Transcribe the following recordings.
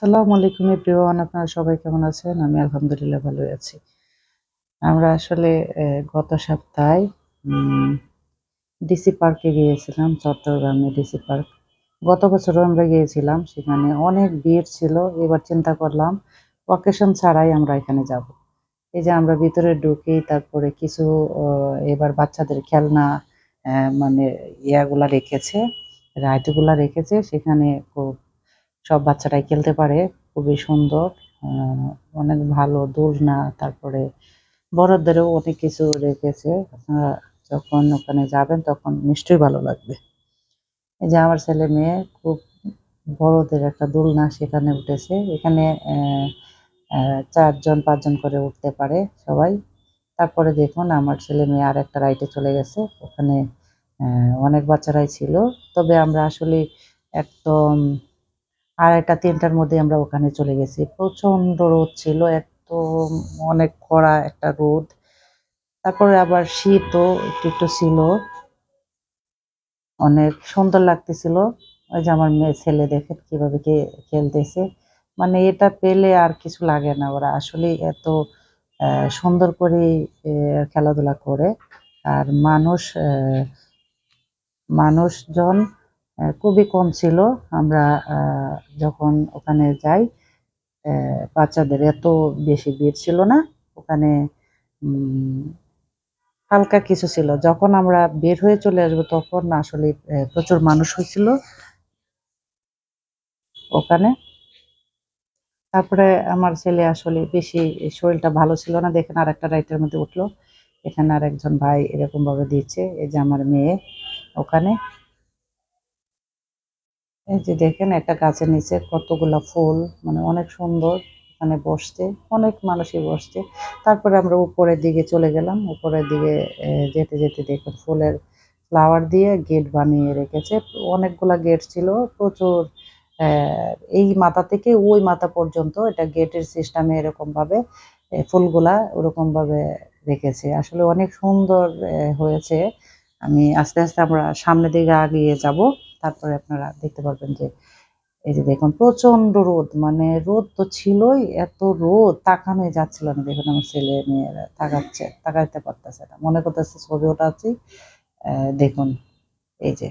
আসসালামু আলাইকুম এভরিওয়ান, আপনারা সবাই কেমন আছেন? আমি আলহামদুলিল্লাহ ভালোই আছি। আমরা আসলে গত সপ্তাহে উম ডিসি পার্কে গিয়েছিলাম, চট্টগ্রামে ডিসি পার্ক। গত বছরও আমরা গিয়েছিলাম, সেখানে অনেক ভিড় ছিল। এবার চিন্তা করলাম অকেশন ছাড়াই আমরা এখানে যাব। এই যে আমরা ভিতরে ঢুকি, তারপরে কিছু অ এবার বাচ্চাদের খেলনা মানে ইয়াগুলা রেখেছে, রাইডগুলা রেখেছে। সেখানে খুব সব বাচ্চারাই খেলতে পারে। খুবই সুন্দর। আ অনেক ভালো দোলনা, তারপরে বড়দেরও অনেক কিছু রেখেছে। আপনারা যখন ওখানে যাবেন তখন নিশ্চয়ই ভালো লাগবে। এই যে আমার ছেলে-মেয়ে খুব বড়দের একটা দোলনা সেখানে উঠেছে। এখানে ৪ জন ৫ জন করে উঠতে পারে সবাই। তারপরে দেখুন আমার ছেলে-মেয়ে আরেকটা রাইডে চলে গেছে। ওখানে অ্যা অনেক বাচ্চারাই ছিল। তবে আমরা আসলে একদম ২:৩০ টার মধ্যে আমরা ওখানে চলে গেছি। প্রচণ্ড রোদ ছিল, একদম অনেক কড়া একটা রোদ। তারপরে আবার শীতও একটু ছিল। অনেক সুন্দর লাগতেছিল। ওই যে আমার ছেলে দেখেন কিভাবে খেলতেছে। মানে এটা পেলে আর কিছু লাগে না। ওরা আসলেই এত অ্যা সুন্দর করে খেলাধুলা করে। আর মানুষজন খুবই কম ছিল। আমরা আ যখন ওখানে যাই, অ্যা বাচ্চাদের এত বেশি ভিড় ছিল না। ওখানে উম হালকা কিছু ছিল। যখন আমরা বের হয়ে চলে আসবো তখন আসলে প্রচুর মানুষ হয়েছিল ওখানে। তারপরে আমার ছেলে আসলে বেশি শরীরটা ভালো ছিল না। দেখেন আরেকটা রাইডের মধ্যে উঠলো। এখানে আরেকজন ভাই এরকমভাবে দিচ্ছে। এই যে আমার মেয়ে ওখানে। এই যে দেখেন একটা গাছের নিচে কতগুলা ফুল, মানে অনেক সুন্দর ওখানে বসতে। অনেক মানুষই বসছে। তারপরে আমরা উপরের দিকে চলে গেলাম। উপরের দিকে যেতে দেখুন ফুলের ফ্লাওয়ার দিয়ে গেট বানিয়ে রেখেছে। অনেকগুলা গেট ছিল। প্রচুর অ্যা এই মাথা থেকে ওই মাথা পর্যন্ত এটা গেটের সিস্টেমে এরকমভাবে ফুলগুলা ওরকমভাবে রেখেছে। আসলে অনেক সুন্দর হয়েছে। আস্তে আমরা সামনের দিকে আগিয়ে যাবো। তারপরে আপনারা দেখতে পারবেন যে এই যে দেখুন প্রচন্ড রোদ। মানে রোদ তো ছিলই, এত রোদ তাকানোই যাচ্ছিল না। দেখুন আমার ছেলে-মেয়েরা তাকাচ্ছে, তাকাইতে পারতেছে না। মনে করতেছে ছবি ওঠাচ্ছি। দেখুন এই যে।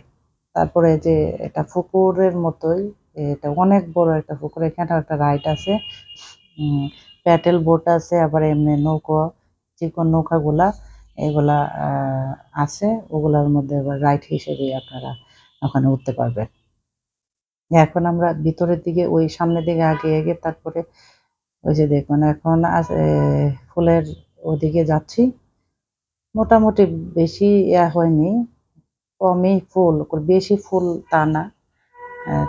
তারপরে যে এটা পুকুরের মতোই, এটা অনেক বড় একটা পুকুর। এখানেও একটা রাইড আছে। উম প্যাডেল বোট আছে, আবার এমনি নৌকো, চিকন নৌকাগুলা এগুলা আছে। ওগুলার মধ্যে আবার রাইড হিসেবে আপনারা ওখানে উঠতে পারবেন। এখন আমরা ভিতরের দিকে ওই সামনের দিকে এগিয়ে তারপরে ওই যে দেখুন এখন ফুলের ওদিকে যাচ্ছি। মোটামুটি বেশি হয়নি, কমই ফুল, বেশি ফুল তা না।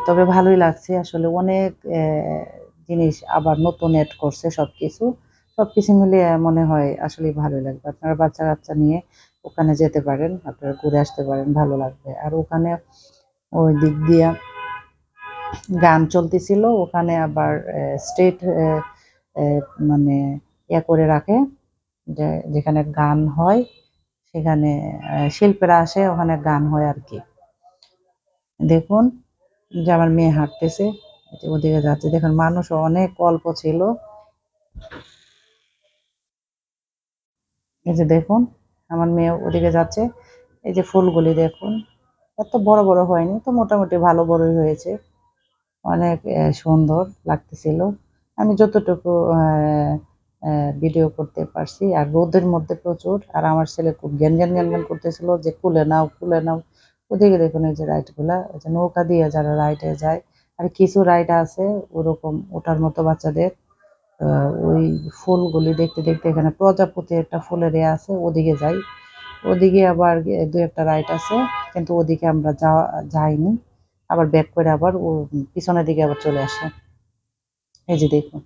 তবে ভালোই লাগছে আসলে অনেক জিনিস আবার নতুন এড করছে সবকিছু। সবকিছু মিলিয়ে মনে হয় আসলেই ভালোই লাগবে। আপনারা বাচ্চা-কাচ্চা নিয়ে ওখানে যেতে পারেন। আপনারা ঘুরে আসতে পারেন, ভালো লাগবে। আর ওখানে ওই দিক দিয়া গান চলতেছিল। ওখানে আবার স্টেট এ মানে করে রাখে, যেখানে গান হয় সেখানে শিল্পীরা আসে, ওখানে গান হয় আরকি। দেখুন যে আমার মেয়ে হাঁটতেছে, এই যে ওদিকে যাচ্ছে। দেখুন মানুষও অনেক অল্প ছিল। এই যে দেখুন আমার মেয়ে ওদিকে যাচ্ছে। এই যে ফুলগুলি দেখুন। এত বড় হয়নি, তো মোটামুটি ভালো বড়ই হয়েছে। অনেক সুন্দর লাগতেছিল। আমি যতটুকু ভিডিও করতে পারছি। আর রোদের মধ্যে প্রচুর। আর আমার ছেলে খুব ঘ্যানঘ্যান করতেছিল যে, "কুলে নাও, কুলে নাও।" ওদিকে দেখুন এই যে রাইডগুলা, ওই যে নৌকা দিয়ে যারা রাইডে যায়। আর কিছু রাইড আছে ওরকম ওঠার মতো বাচ্চাদের। আ ওই ফুলগুলি দেখতে এখানে প্রজাপতি একটা ফুলের আছে, ওদিকে যাই। ওদিকে আবার ২-১ টা রাইড আছে। কিন্তু ওদিকে আমরা যাইনি। আবার ব্যাক করে আবার পিছনের দিকে আবার চলে আসি। এই যে দেখুন।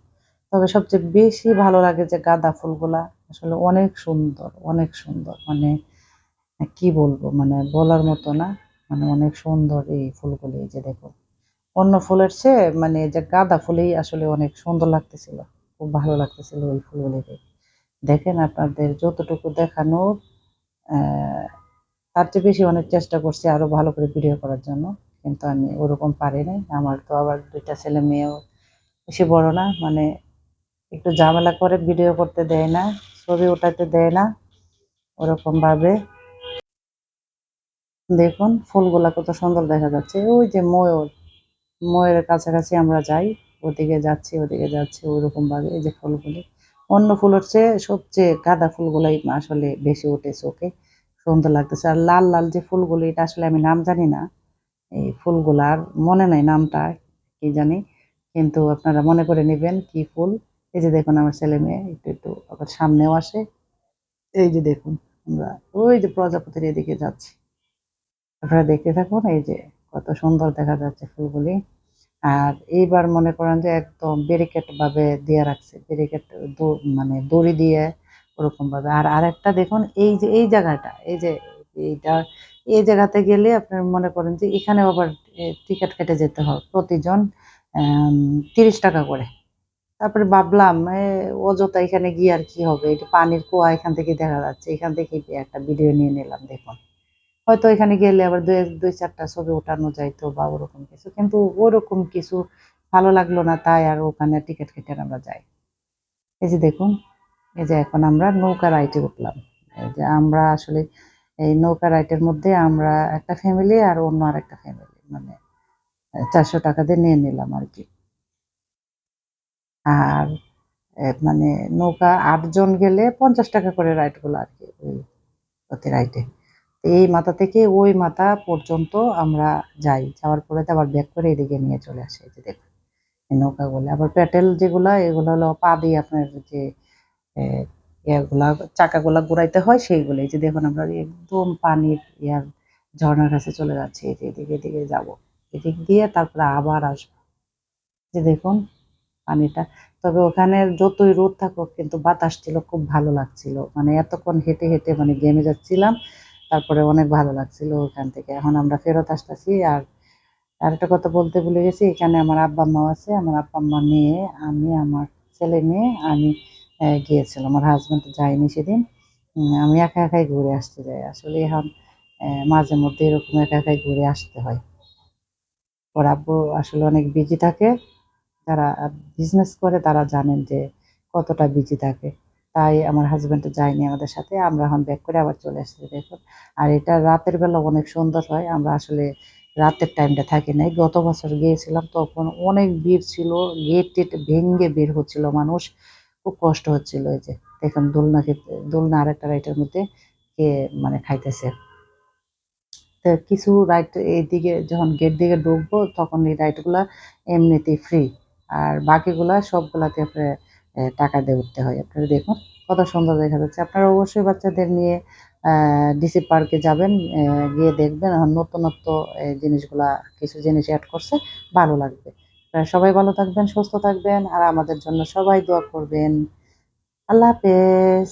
তবে সবচেয়ে বেশি ভালো লাগে যে গাঁদা ফুলগুলা। আসলে অনেক সুন্দর, অনেক সুন্দর। মানে কি বলবো? মানে বলার মতো না। মানে অনেক সুন্দর এই ফুলগুলি। এই যে দেখুন। অন্য ফুলের চেয়ে মানে যে গাঁদা ফুলেই আসলে অনেক সুন্দর লাগতেছিল। খুব ভালো লাগতেছিল ওই ফুলগুলি দেখে। দেখেন আপনাদের যতটুকু দেখানোর অ্যা তার চেয়ে বেশি অনেক চেষ্টা করছি আরো ভালো করে ভিডিও করার জন্য। কিন্তু আমি ওরকম পারি নাই। আমার তো আবার ২ টা ছেলে-মেয়েও বেশি বড় না, মানে একটু ঝামেলা করে, ভিডিও করতে দেয় না, ছবি উঠাতে দেয় না ওরকমভাবে। দেখুন ফুলগুলা কত সুন্দর দেখা যাচ্ছে। ওই যে ময়ূর, ময়ূরের কাছাকাছি আমরা যাই, ওদিকে যাচ্ছি ওইরকমভাবে। এই যে ফুলগুলি, অন্য ফুলের চেয়ে সবচেয়ে গাঁদা ফুলগুলাই আসলে বেশি ওঠে চোখে, সুন্দর লাগতেছে। আর লাল লাল যে ফুলগুলি, এটা আসলে আমি নাম জানি না, এই ফুলগুলার মনে নাই নামটা, কি জানি, কিন্তু আপনারা মনে করে নেবেন কি ফুল। এই যে দেখুন আমার ছেলে মেয়ে একটু একটু আবার সামনেও আসে। এই যে দেখুন, আমরা ওই যে প্রজাপতির এদিকে যাচ্ছি, আপনারা দেখতে থাকুন। এই যে কত সুন্দর দেখা যাচ্ছে ফুলগুলি। আর এইবার মনে করেন যে একদম ব্যারিকেড ভাবে দিয়ে রাখছে, ব্যারিকেড মানে দড়ি দিয়ে ওরকম ভাবে। আর আরেকটা দেখুন, এই যে এই জায়গাটা, এই যে এইটা, এই জায়গাতে গেলে আপনার মনে করেন যে এখানে আবার টিকিট কেটে যেতে হয় প্রতিজন 30 টাকা করে। তারপরে ভাবলাম অযথা এখানে গিয়ে আর কি হবে, এটা পানির কুয়া এখান থেকে দেখা যাচ্ছে, এখান থেকে একটা ভিডিও নিয়ে নিলাম। দেখুন, হয়তো এখানে গেলে আবার দুই চারটা ছবি ওঠানো যাইতো বা ওরকম কিছু, কিন্তু ওরকম কিছু ভালো লাগলো না, তাই আর ওখানে টিকিট কেটে আমরা যাই। এই যে দেখুন, এই যে এখন আমরা নৌকা রাইডে উঠলাম। এই যে আমরা আসলে এই নৌকা রাইডের মধ্যে আমরা একটা ফ্যামিলি আর অন্য আরেকটা ফ্যামিলি, মানে 400 টাকা দিয়ে নিয়ে নিলাম আর কি। আর মানে নৌকা 8 জন গেলে 50 টাকা করে রাইড গুলো আর কি, ওই প্রতি রাইডে। এই মাথা থেকে ওই মাথা পর্যন্ত আমরা যাই, যাওয়ার পরে তো আবার ব্যাক করে এদিকে নিয়ে চলে আসি। এই যে দেখুন এই নৌকাগুলো, আবার প্যাডেল যেগুলা, এগুলো হলো পা দিয়ে আপনার যে ইয়াগুলা, চাকাগুলা ঘুরাইতে হয় সেইগুলো। এই যে দেখুন আমরা একদম পানির ইয়ার ঝর্ণার কাছে চলে যাচ্ছি। এই যে এদিকে যাবো, এদিক দিয়ে তারপরে আবার আসবো। যে দেখুন পানিটা, তবে ওখানে যতই রোদ থাকুক কিন্তু বাতাস ছিল, খুব ভালো লাগছিল। মানে এতক্ষণ হেঁটে হেঁটে মানে ঘেমে যাচ্ছিলাম, তারপরে অনেক ভালো লাগছিল ওখান থেকে। এখন আমরা ফেরত আসতেছি। আর আরেকটা কথা বলতে ভুলে গেছি, এখানে আমার আব্বা আম্মাও আছে। আমার আব্বা আম্মা নিয়ে আমি, আমার ছেলে মেয়ে, আমি গিয়েছিলাম। আমার হাজব্যান্ড যায়নি সেদিন। আমি একা একাই ঘুরে আসতে যাই আসলে। এখন মাঝে মধ্যে এরকম একা একাই ঘুরে আসতে হয়। ওর আব্বু আসলে অনেক বিজি থাকে, যারা বিজনেস করে তারা জানেন যে কতটা বিজি থাকে। তাই আমার হাসব্যান্ড যায়নি আমাদের সাথে। আমরা এখন ব্যাক করে আবার চলে আসছি দেখুন। আর এটা রাতের বেলা অনেক সুন্দর হয়। আমরা আসলে রাতের টাইমটা থাকি নাই। গত বছর গিয়েছিলাম, তখন অনেক ভিড় ছিল। গেট-টেট ভেঙে বের হচ্ছিল মানুষ। খুব কষ্ট হচ্ছিল। এই যে দেখুন দোলনা খেতে, দোলনা আরেকটা রাইডের মধ্যে কে মানে খাইতেছে। তো কিছু রাইড এইদিকে যখন গেট দিকে ঢুকবো তখন এই রাইডগুলা এমনিতেই ফ্রি। আর বাকিগুলা সবগুলাতে আপনার টাকা দিয়ে উঠতে হয়। আপনারা দেখুন কত সুন্দর দেখা যাচ্ছে। আপনারা অবশ্যই বাচ্চাদের নিয়ে ডিসি পার্কে যাবেন, গিয়ে দেখবেন এখন নতুনত্ব জিনিসগুলা, কিছু জিনিস এড করছে, ভালো লাগবে। সবাই ভালো থাকবেন, সুস্থ থাকবেন আর আমাদের জন্য সবাই দোয়া করবেন। আল্লাহ হাফেজ।